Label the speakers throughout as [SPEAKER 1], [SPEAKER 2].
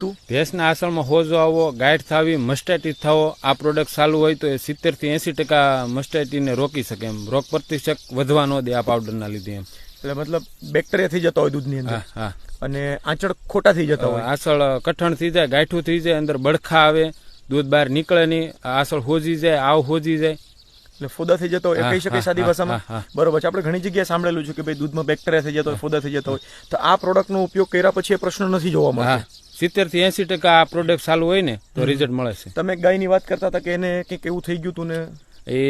[SPEAKER 1] ભેંસના આસળમાં હોજો આવવો, ગાંઠ થવી, મસ્ટાઇટિસ થવો, આ પ્રોડક્ટ ચાલુ હોય તો એ 70 થી 80% મસ્ટાઇટિસને રોકી શકે એમ. રોગ પ્રતિશક વધવા ન દે આ પાવડરના લીધે એમ.
[SPEAKER 2] એટલે મતલબ બેક્ટેરિયા થઈ જતા હોય દૂધની અંદર.
[SPEAKER 1] હા.
[SPEAKER 2] અને આંચળ ખોટા થઈ જતા હોય.
[SPEAKER 1] આસળ કઠણ થઈ જાય, ગાંઠું થઈ જાય, અંદર બળખા આવે, દૂધ બહાર નીકળે નહીં, આસળ હોજી જાય, આવ હોજી જાય,
[SPEAKER 2] એટલે ફોદા થઈ જતો હોય એ કહી શકાય સાદી ભાષામાં. બરોબર છે. આપણે ઘણી જગ્યાએ સાંભળેલું છે કે ભાઈ દૂધમાં બેક્ટેરિયા થઈ જતો હોય, ફોદા થઈ જતો હોય, તો આ પ્રોડક્ટનો ઉપયોગ કર્યા પછી એ પ્રશ્ન નથી જોવા મળતો.
[SPEAKER 1] 70 થી 80% આ પ્રોડક્ટ ચાલુ હોય ને તો રિઝલ્ટ મળે છે.
[SPEAKER 2] તમે ગાયની વાત કરતા હતા કે એને કંઈક એવું થઈ ગયું હતું ને
[SPEAKER 1] એ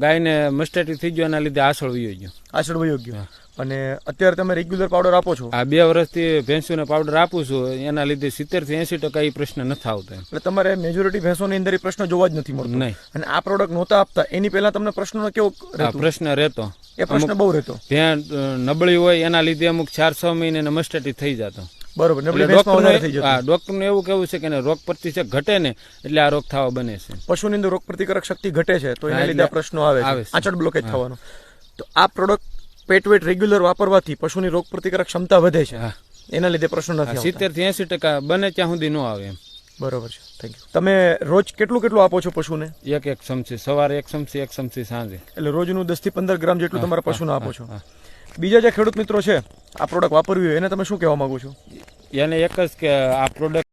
[SPEAKER 1] ગાયને મસ્ટાઇટિસ થઈ ગયો, એના લીધે આસળ વયો ગયો.
[SPEAKER 2] આસળ વયો ગયો. અને અત્યારે તમે રેગ્યુલર પાવડર આપો છો?
[SPEAKER 1] આ 2 વર્ષથી ભેંસોને પાવડર આપું છું, એના લીધે 70 થી 80% એ પ્રશ્ન નથી આવતો.
[SPEAKER 2] એટલે તમારે મેજોરિટી ભેંસોની અંદર એ પ્રશ્ન જોવા જ નથી મળતો.
[SPEAKER 1] નહીં.
[SPEAKER 2] અને આ પ્રોડક્ટ નહોતા આપતા એની પહેલા તમને પ્રશ્નનો કેવો
[SPEAKER 1] પ્રશ્ન રહેતો?
[SPEAKER 2] એ પ્રશ્ન બહુ રહેતો.
[SPEAKER 1] ત્યાં નબળી હોય એના લીધે અમુક 4-6 મહિને મસ્ટાઇટિસ થઈ જતો.
[SPEAKER 2] બરોબર.
[SPEAKER 1] ડોક્ટરનું એવું કેવું છે કે રોગ પ્રતિશક ઘટે ને એટલે આ રોગ થવા બને છે.
[SPEAKER 2] પશુની અંદર રોગ પ્રતિકારક શક્તિ ઘટે છે તો એના લીધે આ પ્રશ્નો આવે છે, આંચળ બ્લોકેજ થવાનો. તો આ પ્રોડક્ટ પેટવેટ રેગ્યુલર વાપરવાથી પશુની રોગ પ્રતિકારક ક્ષમતા વધે છે, એના લીધે પ્રશ્નો નથી આવતા.
[SPEAKER 1] 70 થી 80% બને ત્યાં સુધી ન આવે એમ.
[SPEAKER 2] બરોબર છે. Thank you. તમે રોજ કેટલું આપો છો પશુને?
[SPEAKER 1] એક ચમચી સવારે, 1 ચમચી, 1 ચમચી સાંજે.
[SPEAKER 2] એટલે રોજનું 10 થી 15 ગ્રામ જેટલું તમારા પશુને આપો છો. બીજા જે ખેડૂત મિત્રો છે આ પ્રોડક્ટ વાપરવી હોય એને તમે શું કહેવા માંગો છો?
[SPEAKER 1] એને એક જ કે આ પ્રોડક્ટ